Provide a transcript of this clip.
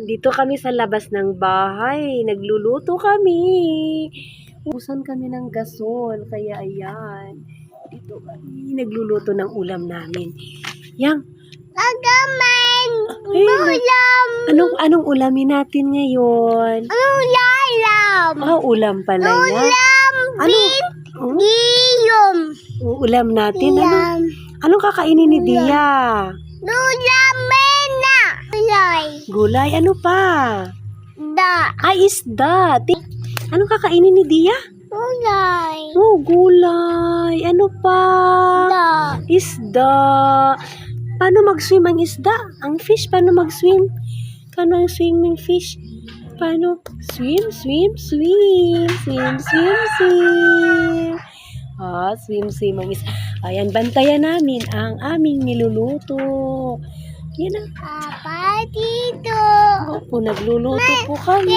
dito kami sa labas ng bahay. Nagluluto kami. Ubusan kami ng gasol. Kaya ayan. Dito kami nagluluto ng ulam namin. Yang. Agaman! Ay, Ulam! anong ulamin natin ngayon? Ulam! Ulam pala yan. Ulam! Ano? Giyom! Ulam natin. Ulam! Anong kakainin ni Dia? Ulam na! Ulay! Gulay. Ano pa? Da! Ay, isda. Anong kakainin ni Dia? Ulay! Gulay. Ano pa? Da! Isda. Paano mag-swim ang isda? Ang fish, paano mag-swim? Paano ang swimming fish? Paano? Swim. Swim, swim ang isda. Ayan, bantayan namin ang aming niluluto. Yan ang Papa dito! nagluluto po kami.